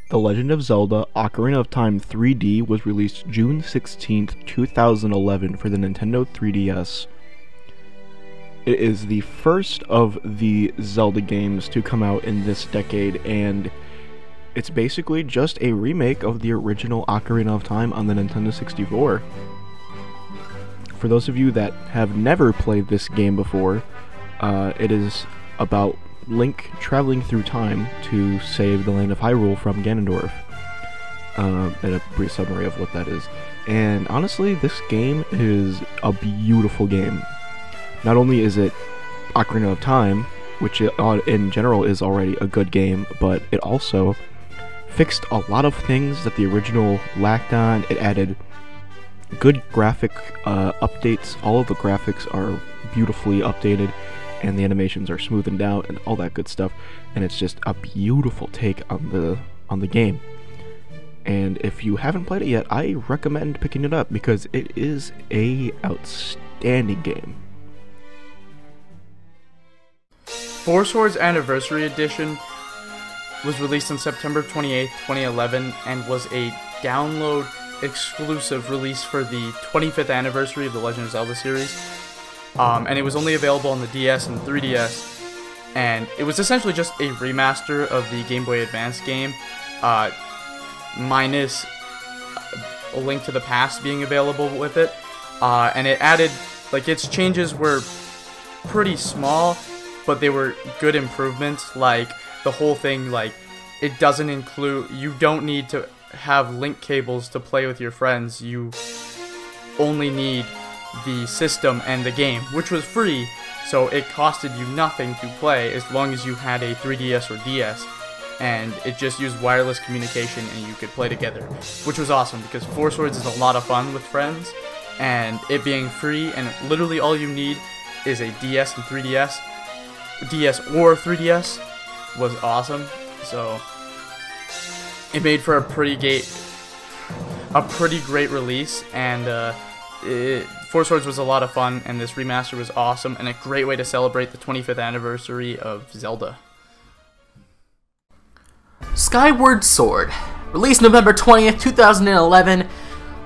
The Legend of Zelda Ocarina of Time 3D was released June 16th, 2011 for the Nintendo 3DS. It is the first of the Zelda games to come out in this decade, and it's basically just a remake of the original Ocarina of Time on the Nintendo 64. For those of you that have never played this game before, it is about Link traveling through time to save the land of Hyrule from Ganondorf, and a brief summary of what that is. And honestly, this game is a beautiful game. Not only is it Ocarina of Time, which in general is already a good game, but it also fixed a lot of things that the original lacked on. It added good graphic updates. All of the graphics are beautifully updated, and the animations are smoothened out and all that good stuff, and it's just a beautiful take on the game. And if you haven't played it yet, I recommend picking it up because it is a outstanding game. Four Swords Anniversary Edition was released on September 28th, 2011, and was a download exclusive release for the 25th anniversary of the Legend of Zelda series. And it was only available on the DS and 3DS, and it was essentially just a remaster of the Game Boy Advance game, minus A Link to the Past being available with it, and it added, like, its changes were pretty small, but they were good improvements. Like, the whole thing, like, it doesn't include, you don't need to have link cables to play with your friends, you only need the system and the game, which was free, so it costed you nothing to play as long as you had a 3DS or DS, and it just used wireless communication and you could play together, which was awesome because Four Swords is a lot of fun with friends, and it being free and literally all you need is a DS and 3DS, DS or 3DS, was awesome. So it made for a pretty great release, and Four Swords was a lot of fun, and this remaster was awesome, and a great way to celebrate the 25th anniversary of Zelda. Skyward Sword, released November 20th, 2011.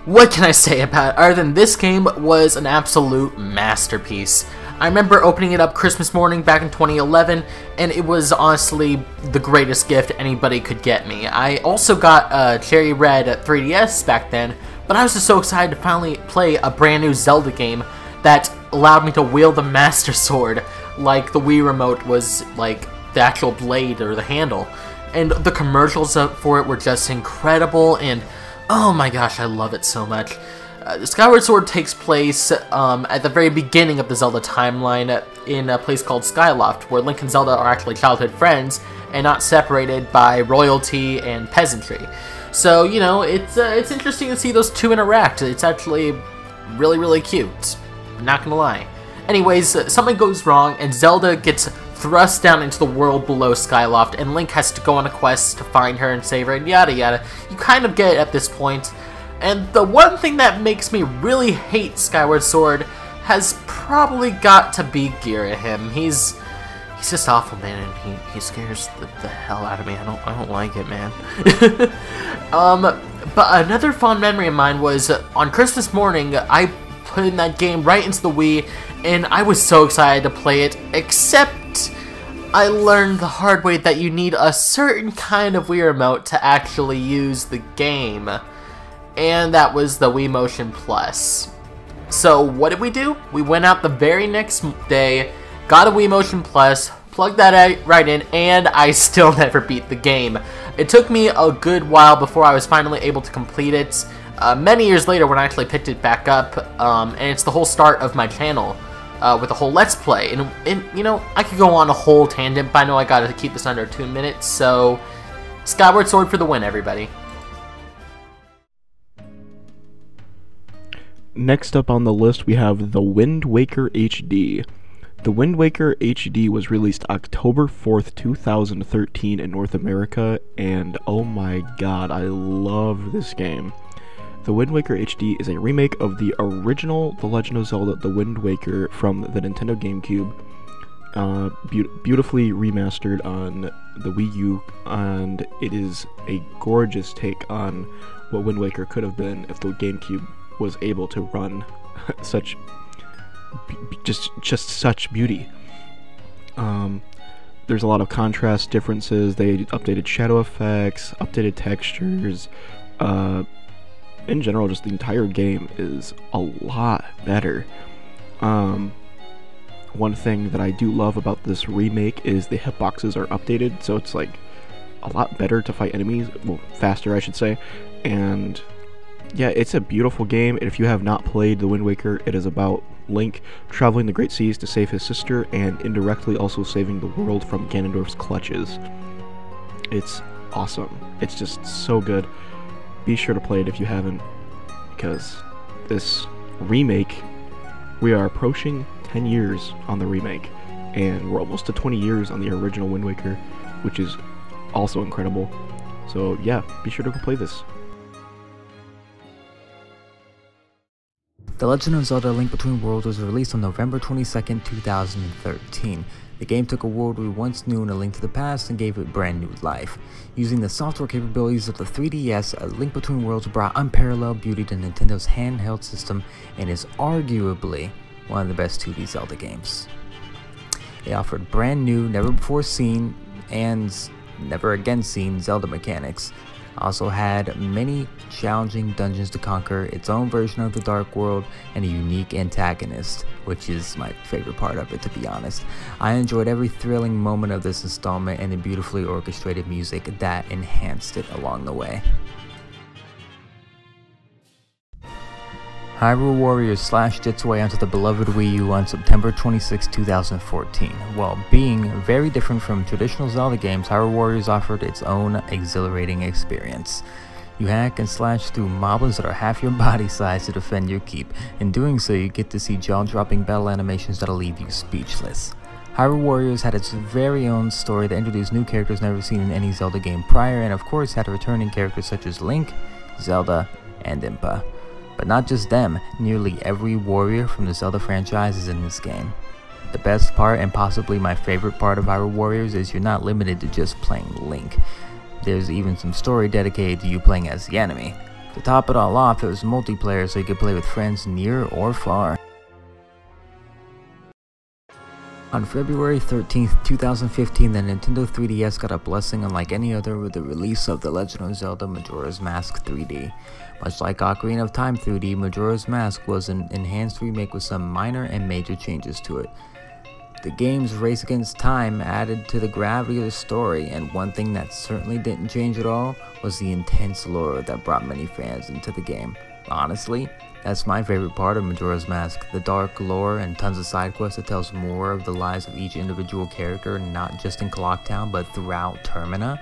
What can I say about it, other than this game was an absolute masterpiece. I remember opening it up Christmas morning back in 2011, and it was honestly the greatest gift anybody could get me. I also got a Cherry Red 3DS back then, but I was just so excited to finally play a brand new Zelda game that allowed me to wield the Master Sword like the Wii Remote was like the actual blade or the handle. And the commercials for it were just incredible, and oh my gosh, I love it so much. Skyward Sword takes place at the very beginning of the Zelda timeline in a place called Skyloft, where Link and Zelda are actually childhood friends and not separated by royalty and peasantry. So, you know, it's interesting to see those two interact. It's actually really, really cute. Not gonna lie. Anyways, something goes wrong, and Zelda gets thrust down into the world below Skyloft, and Link has to go on a quest to find her and save her, and yada yada. You kind of get it at this point. And the one thing that makes me really hate Skyward Sword has probably got to be Girahim. He's just awful, man, and he scares the hell out of me. I don't like it, man. But another fond memory of mine was on Christmas morning, I put in that game right into the Wii, and I was so excited to play it, except I learned the hard way that you need a certain kind of Wii Remote to actually use the game. And that was the Wii Motion Plus. So what did we do? We went out the very next day, got a Wii Motion Plus, plugged that right in, and I still never beat the game. It took me a good while before I was finally able to complete it. Many years later when I actually picked it back up, and it's the whole start of my channel with a whole Let's Play. And you know, I could go on a whole tangent, but I know I gotta keep this under 2 minutes, so Skyward Sword for the win, everybody. next up on the list we have The Wind Waker HD. The Wind Waker HD was released October 4th, 2013 in North America, and oh my god, I love this game. The Wind Waker HD is a remake of the original The Legend of Zelda The Wind Waker from the Nintendo GameCube, beautifully remastered on the Wii U, and it is a gorgeous take on what Wind Waker could have been if the GameCube was able to run such just such beauty. There's a lot of contrast differences. They updated shadow effects, updated textures. In general, just the entire game is a lot better. One thing that I do love about this remake is the hitboxes are updated, so it's like a lot better to fight enemies, well, faster I should say, and yeah, it's a beautiful game. If you have not played The Wind Waker, it is about Link traveling the Great Seas to save his sister, and indirectly also saving the world from Ganondorf's clutches. It's awesome. It's just so good. Be sure to play it if you haven't, because this remake, we are approaching 10 years on the remake, and we're almost to 20 years on the original Wind Waker, which is also incredible. So yeah, be sure to go play this. The Legend of Zelda: A Link Between Worlds was released on November 22nd, 2013. The game took a world we once knew in A Link to the Past and gave it brand new life. Using the software capabilities of the 3DS, A Link Between Worlds brought unparalleled beauty to Nintendo's handheld system and is arguably one of the best 2D Zelda games. It offered brand new, never before seen, and never again seen Zelda mechanics. Also had many challenging dungeons to conquer, its own version of the Dark World, and a unique antagonist, which is my favorite part of it, to be honest. I enjoyed every thrilling moment of this installment and the beautifully orchestrated music that enhanced it along the way. Hyrule Warriors slashed its way onto the beloved Wii U on September 26, 2014. While being very different from traditional Zelda games, Hyrule Warriors offered its own exhilarating experience. You hack and slash through moblins that are half your body size to defend your keep. In doing so, you get to see jaw-dropping battle animations that'll leave you speechless. Hyrule Warriors had its very own story that introduced new characters never seen in any Zelda game prior, and of course had returning characters such as Link, Zelda, and Impa. But not just them, nearly every warrior from the Zelda franchise is in this game. The best part, and possibly my favorite part of Hyrule Warriors, is you're not limited to just playing Link. There's even some story dedicated to you playing as the enemy. To top it all off, it was multiplayer, so you could play with friends near or far. On February 13th, 2015, the Nintendo 3DS got a blessing unlike any other with the release of The Legend of Zelda Majora's Mask 3D. Much like Ocarina of Time 3D, Majora's Mask was an enhanced remake with some minor and major changes to it. The game's race against time added to the gravity of the story, and one thing that certainly didn't change at all was the intense lore that brought many fans into the game. Honestly, that's my favorite part of Majora's Mask, the dark lore and tons of side quests that tells more of the lives of each individual character, not just in Clocktown but throughout Termina.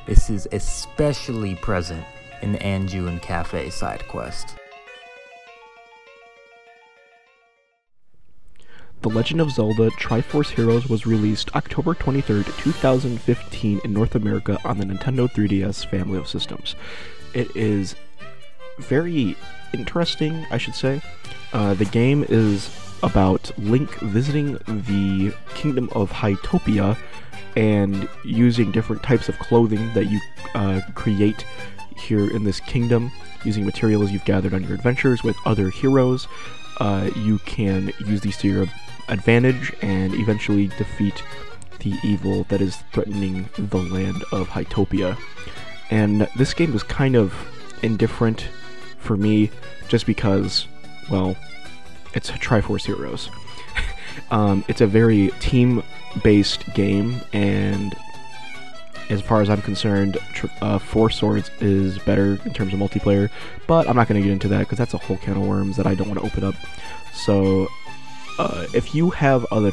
This is especially present in the Anju Cafe side quest. The Legend of Zelda Triforce Heroes was released October 23rd, 2015 in North America on the Nintendo 3DS family of systems. It is very interesting, I should say. The game is about Link visiting the kingdom of Hytopia and using different types of clothing that you create here in this kingdom, using materials you've gathered on your adventures with other heroes. You can use these to your advantage and eventually defeat the evil that is threatening the land of Hytopia. And this game was kind of indifferent for me, just because, well, it's Triforce Heroes. It's a very team-based game, and as far as I'm concerned, Four Swords is better in terms of multiplayer, but I'm not going to get into that because that's a whole can of worms that I don't want to open up. So, if you have other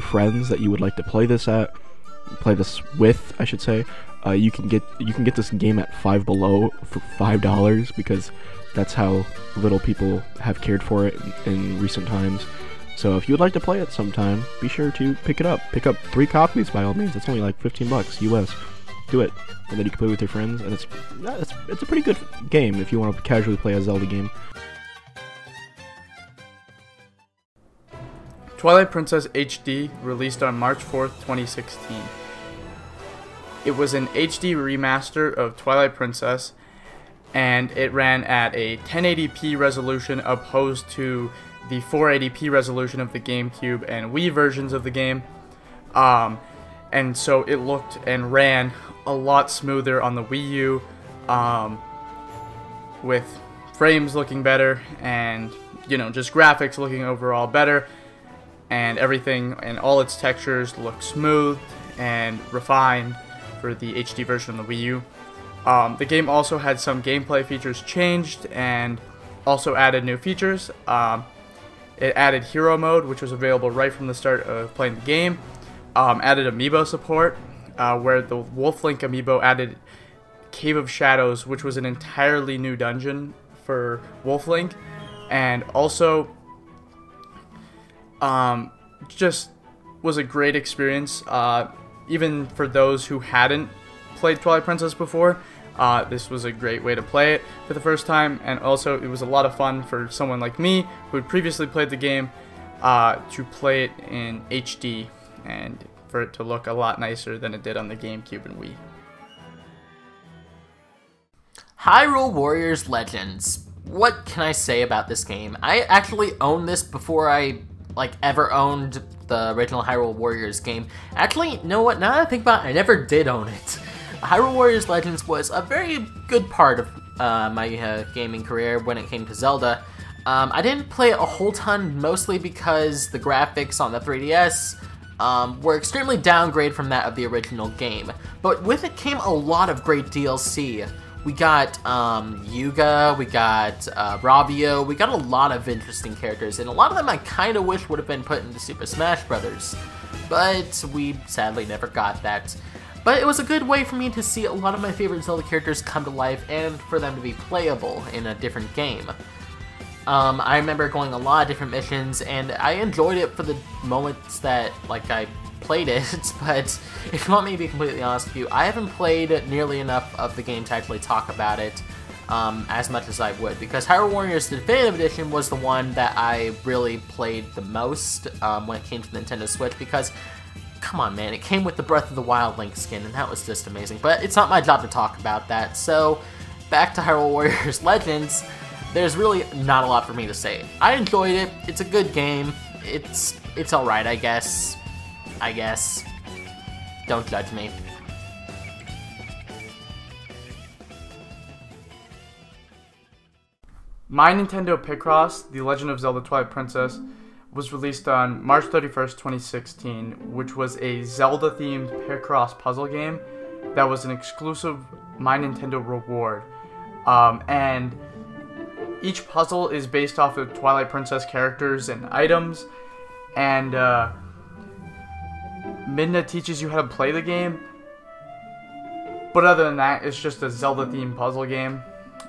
friends that you would like to play this with, I should say, You can get this game at Five Below for $5 because that's how little people have cared for it in recent times. So if you would like to play it sometime, be sure to pick it up. Pick up 3 copies by all means. It's only like $15 US. Do it, and then you can play with your friends, and it's a pretty good game if you want to casually play a Zelda game. Twilight Princess HD released on March 4th, 2016. It was an HD remaster of Twilight Princess, and it ran at a 1080p resolution opposed to the 480p resolution of the GameCube and Wii versions of the game. And so it looked and ran a lot smoother on the Wii U, with frames looking better and, you know, just graphics looking overall better, and everything and all its textures look smooth and refined for the HD version of the Wii U. The game also had some gameplay features changed and also added new features. It added hero mode, which was available right from the start of playing the game. Added amiibo support, where the Wolf Link amiibo added Cave of Shadows, which was an entirely new dungeon for Wolf Link, and also just was a great experience, even for those who hadn't played Twilight Princess before. This was a great way to play it for the first time, and also it was a lot of fun for someone like me who had previously played the game to play it in HD and for it to look a lot nicer than it did on the GameCube and Wii. Hyrule Warriors Legends. What can I say about this game? I actually owned this before I ever owned the original Hyrule Warriors game. Actually, you know what? Now that I think about it, I never did own it. Hyrule Warriors Legends was a very good part of my gaming career when it came to Zelda. I didn't play it a whole ton, mostly because the graphics on the 3DS were extremely downgrade from that of the original game. But with it came a lot of great DLC. We got Yuga, we got Ravio, we got a lot of interesting characters, and a lot of them I kind of wish would have been put into Super Smash Bros. But we sadly never got that. But it was a good way for me to see a lot of my favorite Zelda characters come to life and for them to be playable in a different game. I remember going a lot of different missions, and I enjoyed it for the moments that I played it, but if you want me to be completely honest with you, I haven't played nearly enough of the game to actually talk about it as much as I would, because Hyrule Warriors Definitive Edition was the one that I really played the most when it came to the Nintendo Switch, because come on, man, it came with the Breath of the Wild Link skin, and that was just amazing. But it's not my job to talk about that, so back to Hyrule Warriors Legends. There's really not a lot for me to say. I enjoyed it. It's a good game. It's alright, I guess. Don't judge me. My Nintendo Picross, The Legend of Zelda Twilight Princess, was released on March 31st, 2016, which was a Zelda-themed Picross puzzle game that was an exclusive My Nintendo reward. And each puzzle is based off of Twilight Princess characters and items, and Midna teaches you how to play the game, but other than that, it's just a Zelda-themed puzzle game,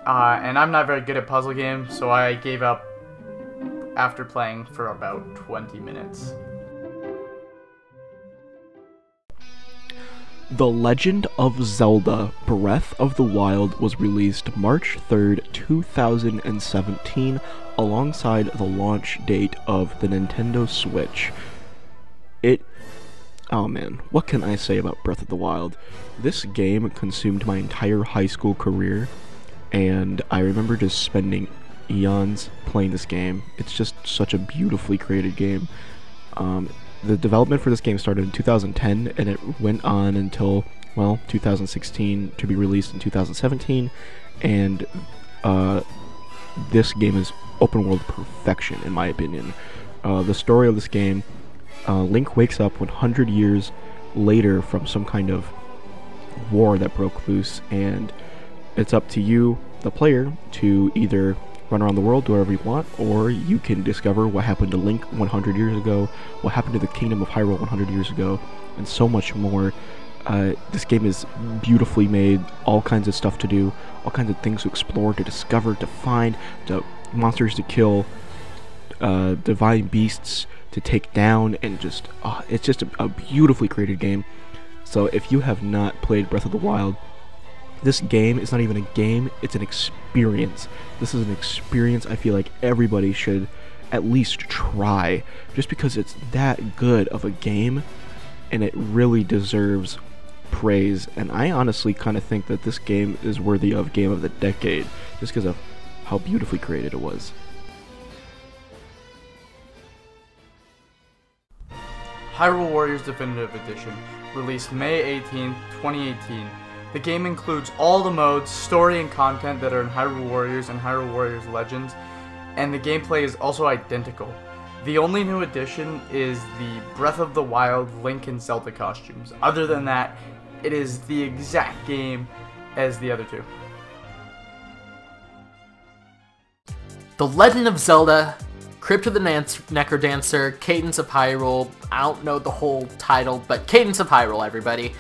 and I'm not very good at puzzle games, so I gave up after playing for about 20 minutes. The Legend of Zelda Breath of the Wild was released March 3rd, 2017, alongside the launch date of the Nintendo Switch. Oh man, what can I say about Breath of the Wild? This game consumed my entire high school career, and I remember just spending eons playing this game. It's just such a beautifully created game. The development for this game started in 2010, and it went on until, well, 2016 to be released in 2017, and this game is open world perfection, in my opinion. The story of this game, Link wakes up 100 years later from some kind of war that broke loose, and it's up to you, the player, to either run around the world, do whatever you want, or you can discover what happened to Link 100 years ago, what happened to the Kingdom of Hyrule 100 years ago, and so much more. This game is beautifully made, all kinds of stuff to do, all kinds of things to explore, to discover, to find, to monsters to kill, divine beasts to take down, and just, it's just a beautifully created game. So if you have not played Breath of the Wild, this game is not even a game, it's an experience. This is an experience I feel like everybody should at least try, just because it's that good of a game, and it really deserves praise. And I honestly kind of think that this game is worthy of Game of the Decade, just because of how beautifully created it was. Hyrule Warriors Definitive Edition, released May 18, 2018. The game includes all the modes, story, and content that are in Hyrule Warriors and Hyrule Warriors Legends, and the gameplay is also identical. The only new addition is the Breath of the Wild Link and Zelda costumes. Other than that, it is the exact game as the other two. The Legend of Zelda, Crypt of the Necrodancer, Cadence of Hyrule. I don't know the whole title, but Cadence of Hyrule, everybody.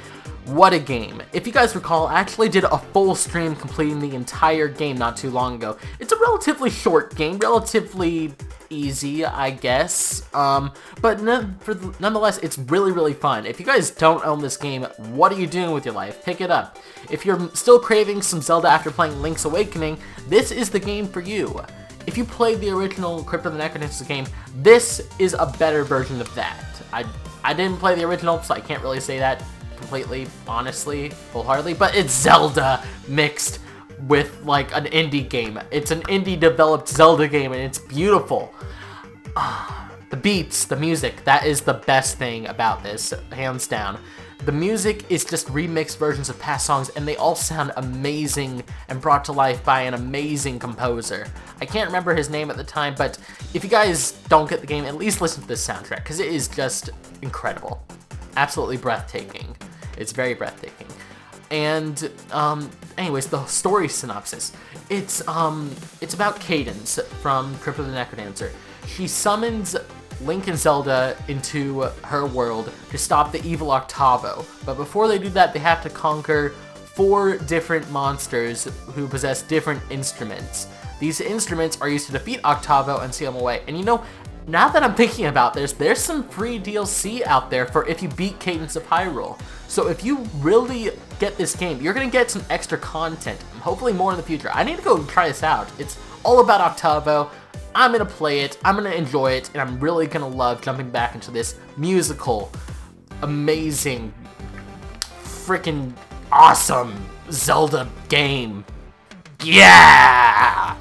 What a game. If you guys recall, I actually did a full stream completing the entire game not too long ago. It's a relatively short game, relatively easy, I guess, but nonetheless, it's really fun. If you guys don't own this game, what are you doing with your life? Pick it up. If you're still craving some Zelda after playing Link's Awakening, this is the game for you. If you played the original Crypt of the Necrodancer game, this is a better version of that. I didn't play the original, so I can't really say that completely, honestly, wholeheartedly, but it's Zelda mixed with like an indie game. It's an indie developed Zelda game, and it's beautiful. The beats, the music, that is the best thing about this, hands down. The music is just remixed versions of past songs, and they all sound amazing and brought to life by an amazing composer. I can't remember his name at the time, but if you guys don't get the game, at least listen to this soundtrack, because it is just incredible. Absolutely breathtaking. It's very breathtaking. And, anyways, the story synopsis. It's about Cadence from Crypt of the Necrodancer. She summons Link and Zelda into her world to stop the evil Octavo. But before they do that, they have to conquer 4 different monsters who possess different instruments. These instruments are used to defeat Octavo and seal him away. And you know, now that I'm thinking about this, there's some free DLC out there for if you beat Cadence of Hyrule. So if you really get this game, you're going to get some extra content, hopefully more in the future. I need to go and try this out. It's all about Octavo. I'm going to play it, I'm going to enjoy it, and I'm really going to love jumping back into this musical, amazing, freaking awesome Zelda game. Yeah!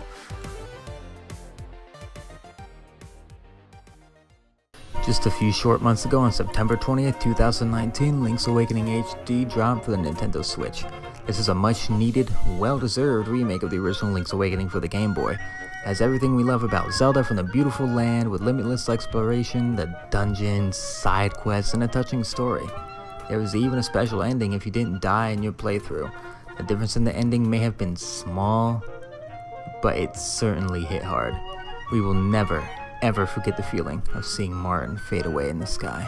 Just a few short months ago, on September 20th, 2019, Link's Awakening HD dropped for the Nintendo Switch. This is a much-needed, well-deserved remake of the original Link's Awakening for the Game Boy. It has everything we love about Zelda, from the beautiful land with limitless exploration, the dungeons, side quests, and a touching story. There was even a special ending if you didn't die in your playthrough. The difference in the ending may have been small, but it certainly hit hard. We will never, ever forget the feeling of seeing Martin fade away in the sky.